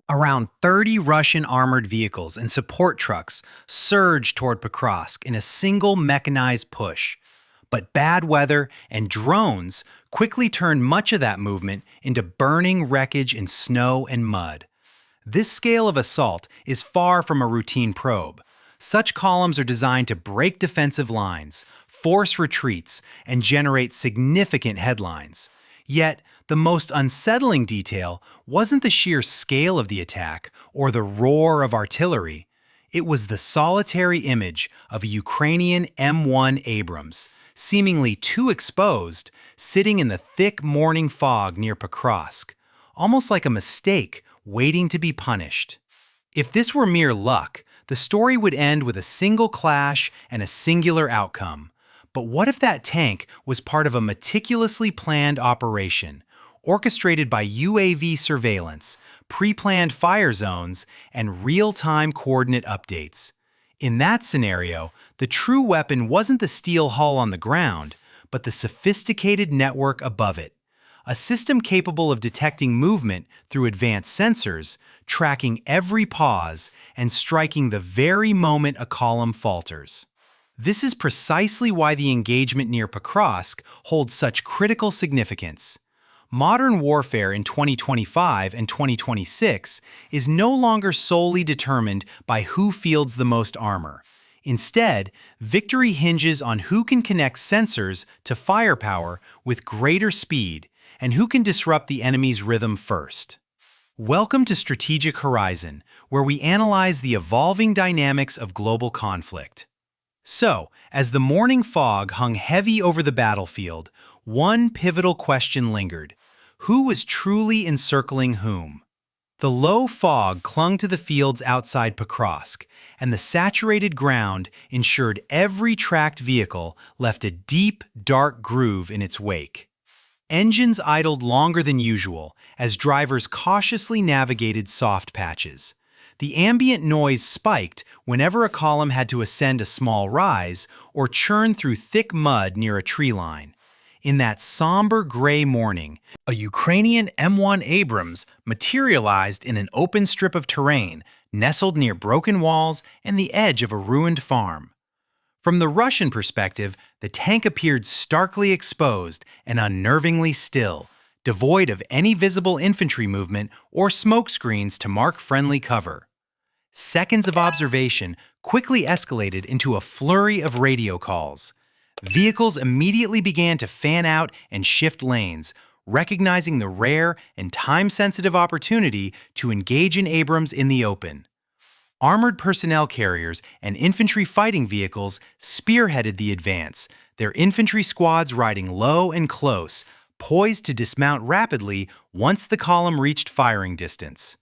Around 30 Russian armored vehicles and support trucks surged toward Pokrovsk in a single mechanized push. But bad weather and drones quickly turned much of that movement into burning wreckage in snow and mud. This scale of assault is far from a routine probe. Such columns are designed to break defensive lines, force retreats, and generate significant headlines. Yet, the most unsettling detail wasn't the sheer scale of the attack or the roar of artillery. It was the solitary image of a Ukrainian M1 Abrams, seemingly too exposed, sitting in the thick morning fog near Pokrovsk, almost like a mistake waiting to be punished. If this were mere luck, the story would end with a single clash and a singular outcome. But what if that tank was part of a meticulously planned operation, orchestrated by UAV surveillance, pre-planned fire zones, and real-time coordinate updates? In that scenario, the true weapon wasn't the steel hull on the ground, but the sophisticated network above it. A system capable of detecting movement through advanced sensors, tracking every pause, and striking the very moment a column falters. This is precisely why the engagement near Pokrovsk holds such critical significance. Modern warfare in 2025 and 2026 is no longer solely determined by who fields the most armor. Instead, victory hinges on who can connect sensors to firepower with greater speed and who can disrupt the enemy's rhythm first. Welcome to Strategic Horizon, where we analyze the evolving dynamics of global conflict. So, as the morning fog hung heavy over the battlefield, one pivotal question lingered. Who was truly encircling whom? The low fog clung to the fields outside Pokrovsk, and the saturated ground ensured every tracked vehicle left a deep, dark groove in its wake. Engines idled longer than usual as drivers cautiously navigated soft patches. The ambient noise spiked whenever a column had to ascend a small rise or churn through thick mud near a tree line. In that somber gray morning, a Ukrainian M1 Abrams materialized in an open strip of terrain nestled near broken walls and the edge of a ruined farm. From the Russian perspective, the tank appeared starkly exposed and unnervingly still, devoid of any visible infantry movement or smoke screens to mark friendly cover. Seconds of observation quickly escalated into a flurry of radio calls. Vehicles immediately began to fan out and shift lanes, recognizing the rare and time-sensitive opportunity to engage in Abrams in the open. Armored personnel carriers and infantry fighting vehicles spearheaded the advance, their infantry squads riding low and close, poised to dismount rapidly once the column reached firing distance.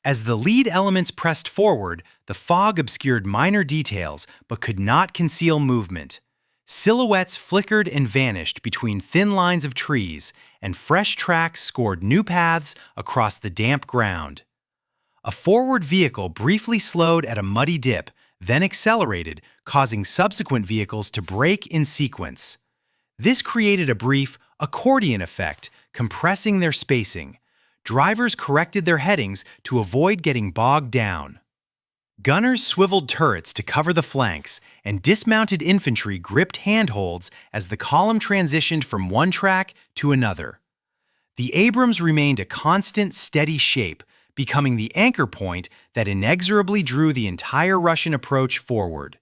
As the lead elements pressed forward, the fog obscured minor details but could not conceal movement. Silhouettes flickered and vanished between thin lines of trees, and fresh tracks scored new paths across the damp ground. A forward vehicle briefly slowed at a muddy dip, then accelerated, causing subsequent vehicles to brake in sequence. This created a brief accordion effect, compressing their spacing. Drivers corrected their headings to avoid getting bogged down. Gunners swiveled turrets to cover the flanks, and dismounted infantry gripped handholds as the column transitioned from one track to another. The Abrams remained a constant, steady shape, becoming the anchor point that inexorably drew the entire Russian approach forward.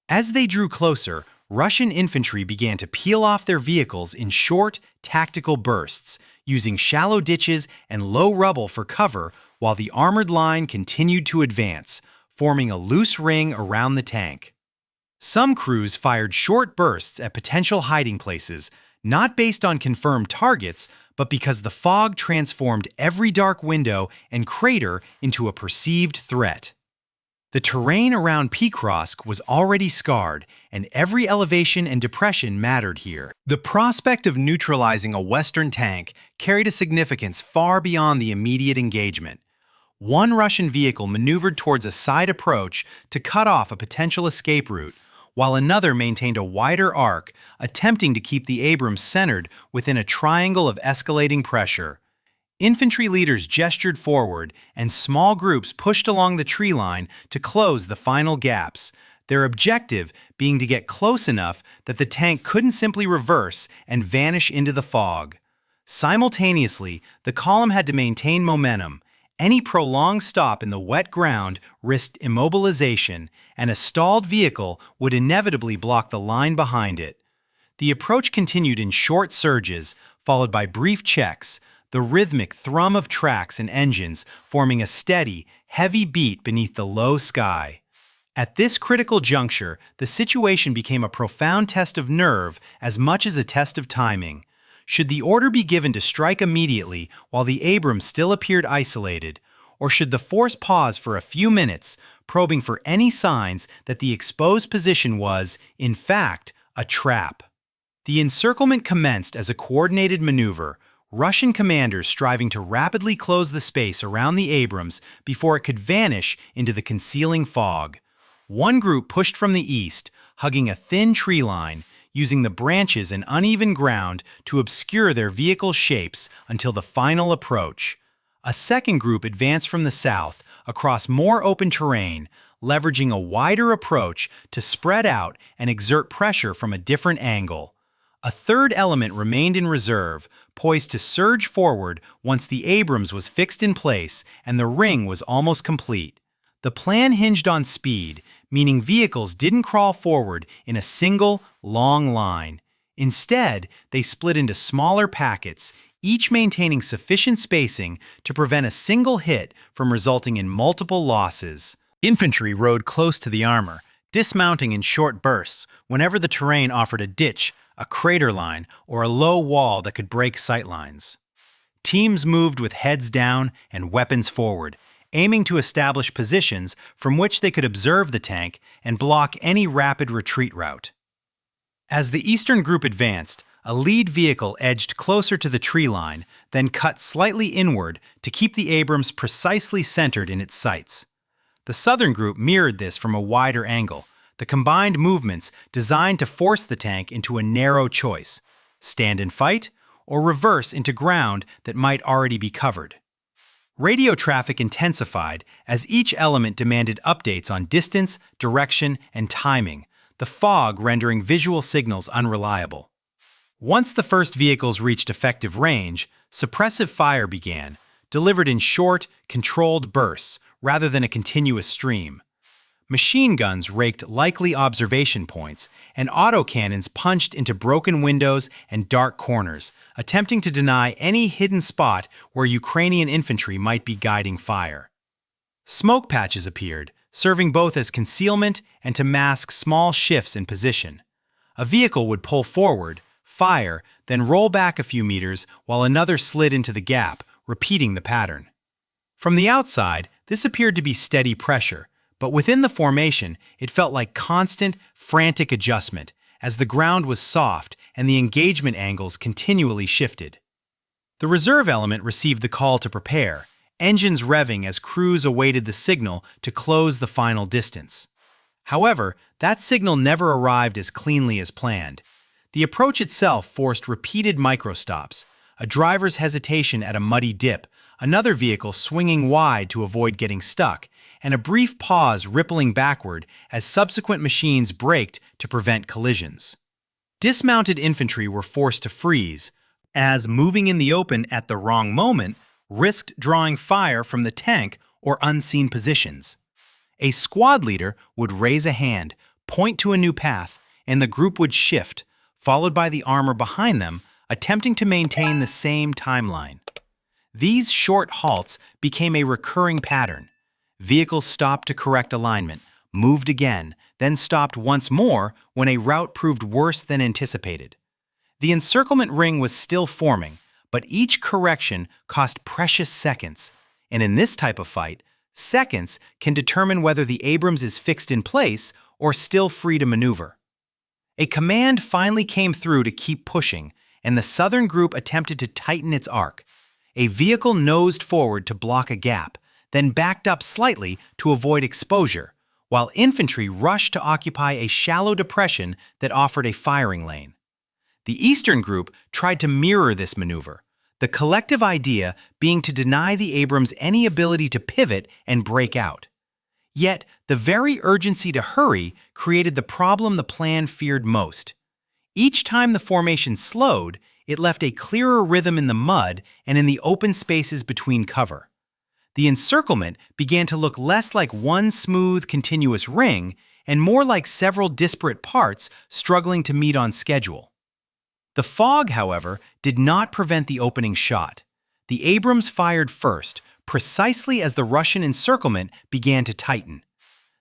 As they drew closer, Russian infantry began to peel off their vehicles in short, tactical bursts, using shallow ditches and low rubble for cover while the armored line continued to advance, forming a loose ring around the tank. Some crews fired short bursts at potential hiding places, not based on confirmed targets, but because the fog transformed every dark window and crater into a perceived threat. The terrain around Pokrovsk was already scarred, and every elevation and depression mattered here. The prospect of neutralizing a Western tank carried a significance far beyond the immediate engagement. One Russian vehicle maneuvered towards a side approach to cut off a potential escape route, while another maintained a wider arc, attempting to keep the Abrams centered within a triangle of escalating pressure. Infantry leaders gestured forward, and small groups pushed along the tree line to close the final gaps, their objective being to get close enough that the tank couldn't simply reverse and vanish into the fog. Simultaneously, the column had to maintain momentum. Any prolonged stop in the wet ground risked immobilization, and a stalled vehicle would inevitably block the line behind it. The approach continued in short surges, followed by brief checks, the rhythmic thrum of tracks and engines forming a steady, heavy beat beneath the low sky. At this critical juncture, the situation became a profound test of nerve as much as a test of timing. Should the order be given to strike immediately while the Abrams still appeared isolated, or should the force pause for a few minutes, probing for any signs that the exposed position was, in fact, a trap? The encirclement commenced as a coordinated maneuver, Russian commanders striving to rapidly close the space around the Abrams before it could vanish into the concealing fog. One group pushed from the east, hugging a thin tree line, using the branches and uneven ground to obscure their vehicle shapes until the final approach. A second group advanced from the south, across more open terrain, leveraging a wider approach to spread out and exert pressure from a different angle. A third element remained in reserve, poised to surge forward once the Abrams was fixed in place and the ring was almost complete. The plan hinged on speed, meaning vehicles didn't crawl forward in a single, long line. Instead, they split into smaller packets, each maintaining sufficient spacing to prevent a single hit from resulting in multiple losses. Infantry rode close to the armor, dismounting in short bursts whenever the terrain offered a ditch, a crater line, or a low wall that could break sight lines. Teams moved with heads down and weapons forward, aiming to establish positions from which they could observe the tank and block any rapid retreat route. As the eastern group advanced, a lead vehicle edged closer to the tree line, then cut slightly inward to keep the Abrams precisely centered in its sights. The southern group mirrored this from a wider angle, the combined movements designed to force the tank into a narrow choice: stand and fight, or reverse into ground that might already be covered. Radio traffic intensified as each element demanded updates on distance, direction, and timing, the fog rendering visual signals unreliable. Once the first vehicles reached effective range, suppressive fire began, delivered in short, controlled bursts rather than a continuous stream. Machine guns raked likely observation points, and autocannons punched into broken windows and dark corners, attempting to deny any hidden spot where Ukrainian infantry might be guiding fire. Smoke patches appeared, serving both as concealment and to mask small shifts in position. A vehicle would pull forward, fire, then roll back a few meters while another slid into the gap, repeating the pattern. From the outside, this appeared to be steady pressure, but within the formation, it felt like constant, frantic adjustment, as the ground was soft and the engagement angles continually shifted. The reserve element received the call to prepare, engines revving as crews awaited the signal to close the final distance. However, that signal never arrived as cleanly as planned. The approach itself forced repeated microstops, a driver's hesitation at a muddy dip, another vehicle swinging wide to avoid getting stuck, and a brief pause rippling backward as subsequent machines braked to prevent collisions. Dismounted infantry were forced to freeze, as moving in the open at the wrong moment risked drawing fire from the tank or unseen positions. A squad leader would raise a hand, point to a new path, and the group would shift, followed by the armor behind them, attempting to maintain the same timeline. These short halts became a recurring pattern. Vehicles stopped to correct alignment, moved again, then stopped once more when a route proved worse than anticipated. The encirclement ring was still forming, but each correction cost precious seconds, and in this type of fight, seconds can determine whether the Abrams is fixed in place or still free to maneuver. A command finally came through to keep pushing, and the southern group attempted to tighten its arc. A vehicle nosed forward to block a gap, then backed up slightly to avoid exposure, while infantry rushed to occupy a shallow depression that offered a firing lane. The eastern group tried to mirror this maneuver. the collective idea being to deny the Abrams any ability to pivot and break out. Yet, the very urgency to hurry created the problem the plan feared most. Each time the formation slowed, it left a clearer rhythm in the mud and in the open spaces between cover. The encirclement began to look less like one smooth, continuous ring and more like several disparate parts struggling to meet on schedule. The fog, however, did not prevent the opening shot. The Abrams fired first, precisely as the Russian encirclement began to tighten.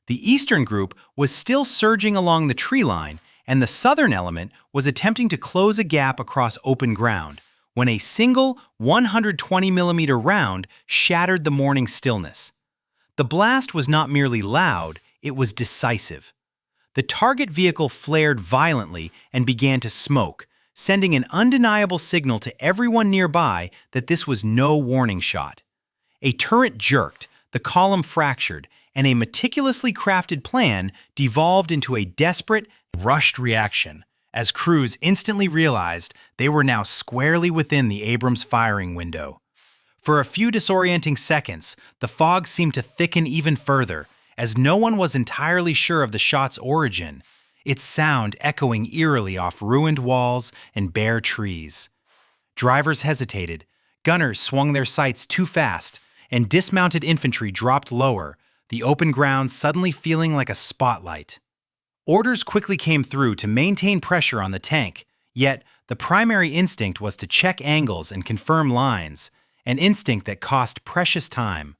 The eastern group was still surging along the tree line, and the southern element was attempting to close a gap across open ground, when a single 120mm round shattered the morning stillness. The blast was not merely loud, it was decisive. The target vehicle flared violently and began to smoke, sending an undeniable signal to everyone nearby that this was no warning shot. A turret jerked, the column fractured, and a meticulously crafted plan devolved into a desperate, rushed reaction, as crews instantly realized they were now squarely within the Abrams firing window. For a few disorienting seconds, the fog seemed to thicken even further, as no one was entirely sure of the shot's origin, its sound echoing eerily off ruined walls and bare trees. Drivers hesitated, gunners swung their sights too fast, and dismounted infantry dropped lower, the open ground suddenly feeling like a spotlight. Orders quickly came through to maintain pressure on the tank, yet the primary instinct was to check angles and confirm lines, an instinct that cost precious time.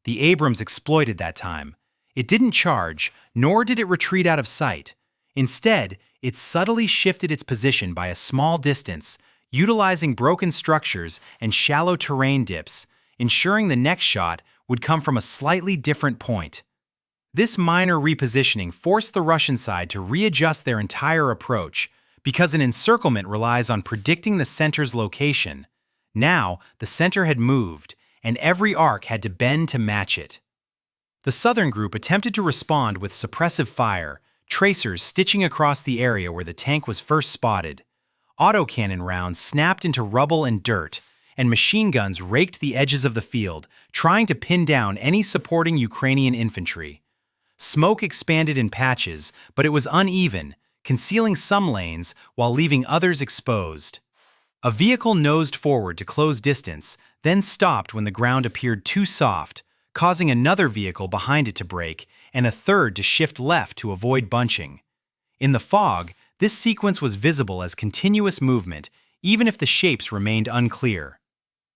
The Abrams exploited that time. It didn't charge, nor did it retreat out of sight. Instead, it subtly shifted its position by a small distance, utilizing broken structures and shallow terrain dips, ensuring the next shot would come from a slightly different point. This minor repositioning forced the Russian side to readjust their entire approach, because an encirclement relies on predicting the center's location. Now, the center had moved, and every arc had to bend to match it. The southern group attempted to respond with suppressive fire, tracers stitching across the area where the tank was first spotted. Autocannon rounds snapped into rubble and dirt, and machine guns raked the edges of the field, trying to pin down any supporting Ukrainian infantry. Smoke expanded in patches, but it was uneven, concealing some lanes while leaving others exposed. A vehicle nosed forward to close distance, then stopped when the ground appeared too soft, causing another vehicle behind it to brake and a third to shift left to avoid bunching. In the fog, this sequence was visible as continuous movement, even if the shapes remained unclear.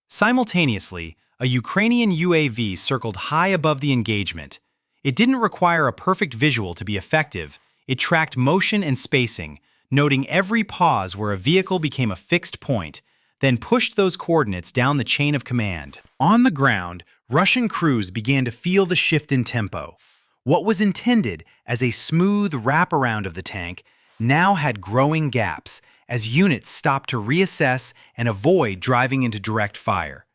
Simultaneously, a Ukrainian UAV circled high above the engagement. It didn't require a perfect visual to be effective. It tracked motion and spacing, noting every pause where a vehicle became a fixed point, then pushed those coordinates down the chain of command. On the ground, Russian crews began to feel the shift in tempo. What was intended as a smooth wraparound of the tank now had growing gaps as units stopped to reassess and avoid driving into direct fire.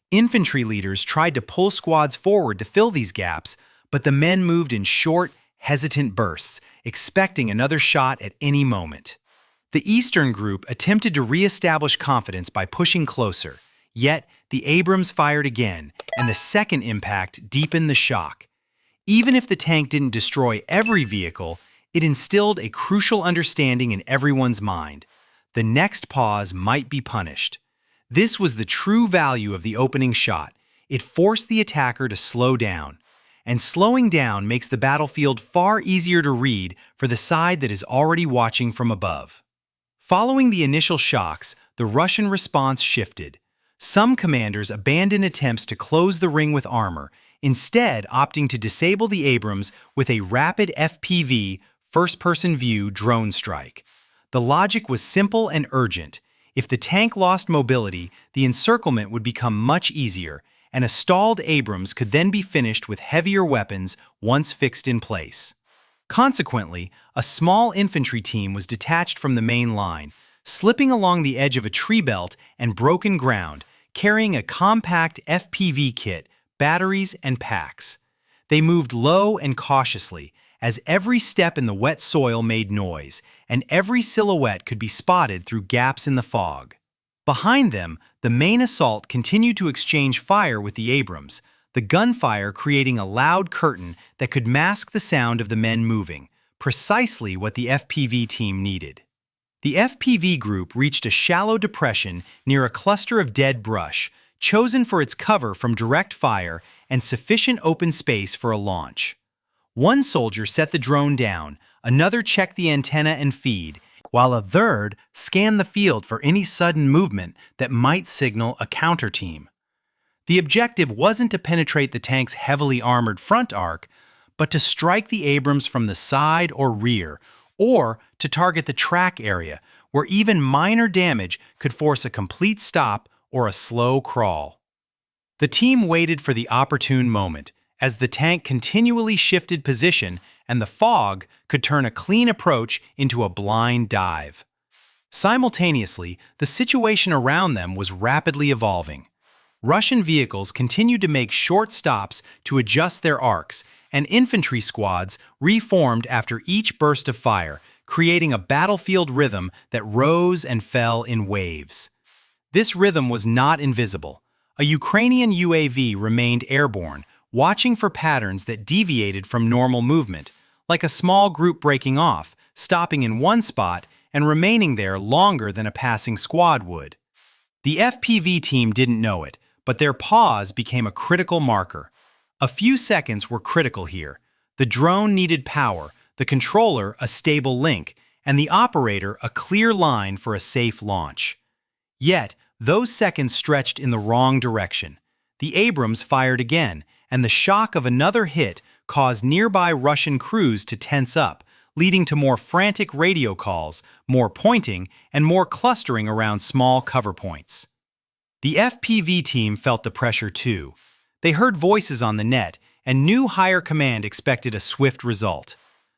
Infantry leaders tried to pull squads forward to fill these gaps, but the men moved in short, hesitant bursts, expecting another shot at any moment. The Eastern group attempted to reestablish confidence by pushing closer, yet the Abrams fired again, and the second impact deepened the shock. Even if the tank didn't destroy every vehicle, it instilled a crucial understanding in everyone's mind. The next pause might be punished. This was the true value of the opening shot. It forced the attacker to slow down. And slowing down makes the battlefield far easier to read for the side that is already watching from above. Following the initial shocks, the Russian response shifted. Some commanders abandoned attempts to close the ring with armor, instead opting to disable the Abrams with a rapid FPV, first-person view drone strike. The logic was simple and urgent. If the tank lost mobility, the encirclement would become much easier, and a stalled Abrams could then be finished with heavier weapons once fixed in place. Consequently, a small infantry team was detached from the main line, slipping along the edge of a tree belt and broken ground, carrying a compact FPV kit, batteries, and packs. They moved low and cautiously, as every step in the wet soil made noise, and every silhouette could be spotted through gaps in the fog. Behind them, the The main assault continued to exchange fire with the Abrams, the gunfire creating a loud curtain that could mask the sound of the men moving, precisely what the FPV team needed. The FPV group reached a shallow depression near a cluster of dead brush, chosen for its cover from direct fire and sufficient open space for a launch. One soldier set the drone down, another checked the antenna and feed, while a third scanned the field for any sudden movement that might signal a counter team. The objective wasn't to penetrate the tank's heavily armored front arc, but to strike the Abrams from the side or rear, or to target the track area, where even minor damage could force a complete stop or a slow crawl. The team waited for the opportune moment, as the tank continually shifted position and the fog could turn a clean approach into a blind dive. Simultaneously, the situation around them was rapidly evolving. Russian vehicles continued to make short stops to adjust their arcs, and infantry squads reformed after each burst of fire, creating a battlefield rhythm that rose and fell in waves. This rhythm was not invisible. A Ukrainian UAV remained airborne, watching for patterns that deviated from normal movement, like a small group breaking off, stopping in one spot, and remaining there longer than a passing squad would. The FPV team didn't know it, but their pause became a critical marker. A few seconds were critical here. The drone needed power, the controller a stable link, and the operator a clear line for a safe launch. Yet, those seconds stretched in the wrong direction. The Abrams fired again, and the shock of another hit caused nearby Russian crews to tense up, leading to more frantic radio calls, more pointing, and more clustering around small cover points. The FPV team felt the pressure too. They heard voices on the net and knew higher command expected a swift result.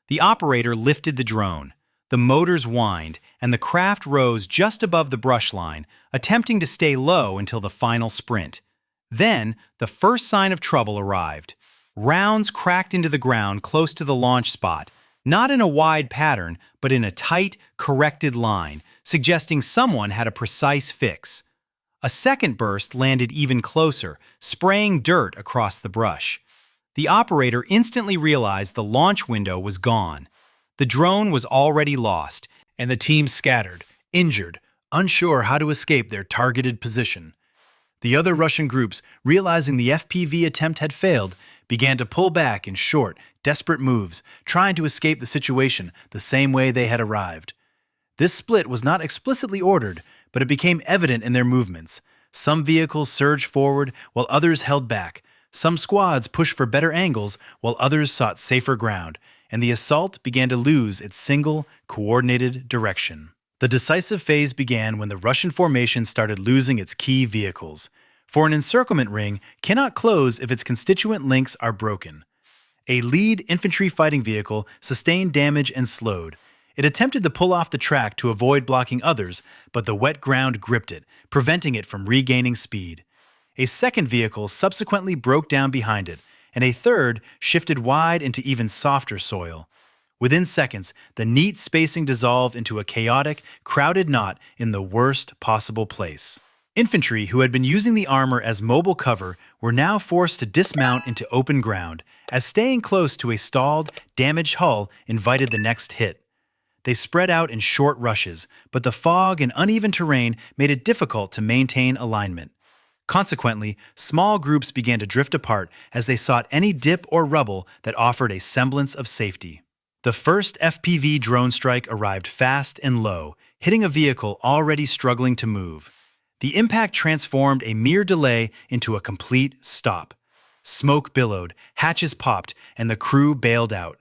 The operator lifted the drone. The motors whined, and the craft rose just above the brush line, attempting to stay low until the final sprint. Then, the first sign of trouble arrived. Rounds cracked into the ground close to the launch spot, not in a wide pattern, but in a tight, corrected line, suggesting someone had a precise fix. A second burst landed even closer, spraying dirt across the brush. The operator instantly realized the launch window was gone. The drone was already lost, and the team scattered, injured, unsure how to escape their targeted position. The other Russian groups, realizing the FPV attempt had failed, began to pull back in short, desperate moves, trying to escape the situation the same way they had arrived. This split was not explicitly ordered, but it became evident in their movements. Some vehicles surged forward, while others held back. Some squads pushed for better angles, while others sought safer ground, and the assault began to lose its single, coordinated direction. The decisive phase began when the Russian formation started losing its key vehicles. For an encirclement ring cannot close if its constituent links are broken. A lead infantry fighting vehicle sustained damage and slowed. It attempted to pull off the track to avoid blocking others, but the wet ground gripped it, preventing it from regaining speed. A second vehicle subsequently broke down behind it, and a third shifted wide into even softer soil. Within seconds, the neat spacing dissolved into a chaotic, crowded knot in the worst possible place. Infantry who had been using the armor as mobile cover were now forced to dismount into open ground, as staying close to a stalled, damaged hull invited the next hit. They spread out in short rushes, but the fog and uneven terrain made it difficult to maintain alignment. Consequently, small groups began to drift apart as they sought any dip or rubble that offered a semblance of safety. The first FPV drone strike arrived fast and low, hitting a vehicle already struggling to move. The impact transformed a mere delay into a complete stop. Smoke billowed, hatches popped, and the crew bailed out.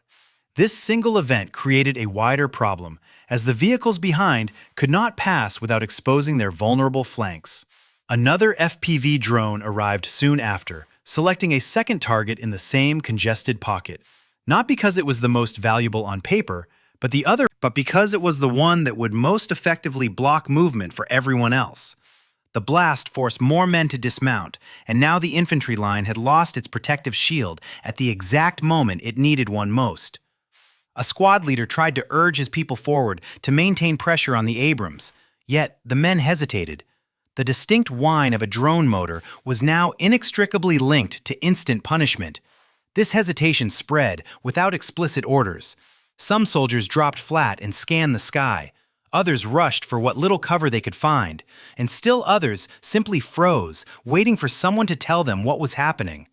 This single event created a wider problem, as the vehicles behind could not pass without exposing their vulnerable flanks. Another FPV drone arrived soon after, selecting a second target in the same congested pocket. Not because it was the most valuable on paper, but because it was the one that would most effectively block movement for everyone else. The blast forced more men to dismount, and now the infantry line had lost its protective shield at the exact moment it needed one most. A squad leader tried to urge his people forward to maintain pressure on the Abrams, yet the men hesitated. The distinct whine of a drone motor was now inextricably linked to instant punishment. This hesitation spread without explicit orders. Some soldiers dropped flat and scanned the sky. Others rushed for what little cover they could find, and still others simply froze, waiting for someone to tell them what was happening.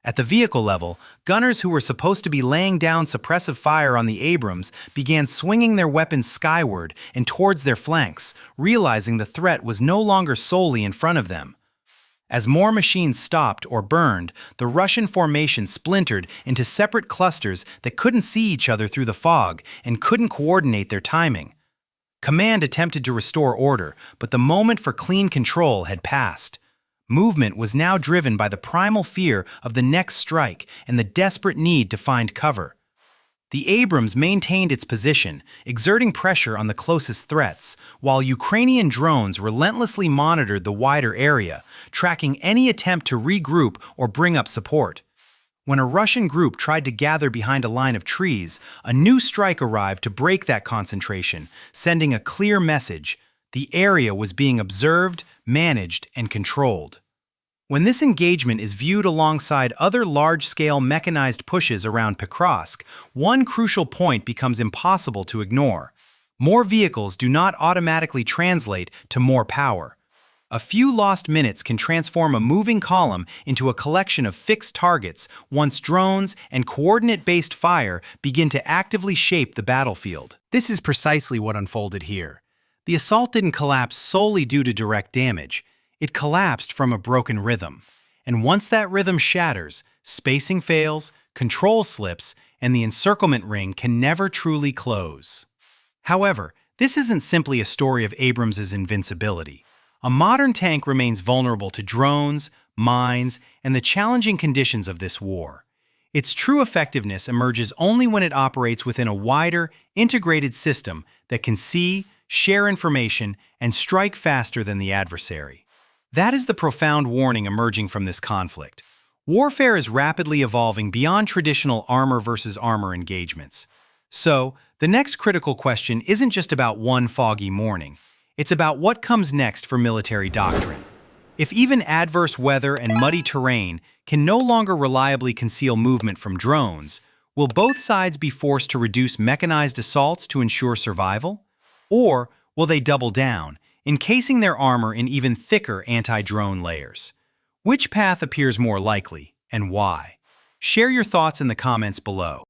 At the vehicle level, gunners who were supposed to be laying down suppressive fire on the Abrams began swinging their weapons skyward and towards their flanks, realizing the threat was no longer solely in front of them. As more machines stopped or burned, the Russian formation splintered into separate clusters that couldn't see each other through the fog and couldn't coordinate their timing. Command attempted to restore order, but the moment for clean control had passed. Movement was now driven by the primal fear of the next strike and the desperate need to find cover. The Abrams maintained its position, exerting pressure on the closest threats, while Ukrainian drones relentlessly monitored the wider area, tracking any attempt to regroup or bring up support. When a Russian group tried to gather behind a line of trees, a new strike arrived to break that concentration, sending a clear message: the area was being observed, managed, and controlled. When this engagement is viewed alongside other large-scale mechanized pushes around Pokrovsk, one crucial point becomes impossible to ignore. More vehicles do not automatically translate to more power. A few lost minutes can transform a moving column into a collection of fixed targets once drones and coordinate-based fire begin to actively shape the battlefield. This is precisely what unfolded here. The assault didn't collapse solely due to direct damage. It collapsed from a broken rhythm. And once that rhythm shatters, spacing fails, control slips, and the encirclement ring can never truly close. However, this isn't simply a story of Abrams's invincibility. A modern tank remains vulnerable to drones, mines, and the challenging conditions of this war. Its true effectiveness emerges only when it operates within a wider, integrated system that can see, share information, and strike faster than the adversary. That is the profound warning emerging from this conflict. Warfare is rapidly evolving beyond traditional armor versus armor engagements. So, the next critical question isn't just about one foggy morning. It's about what comes next for military doctrine. If even adverse weather and muddy terrain can no longer reliably conceal movement from drones, will both sides be forced to reduce mechanized assaults to ensure survival? Or will they double down, encasing their armor in even thicker anti-drone layers? Which path appears more likely, and why? Share your thoughts in the comments below.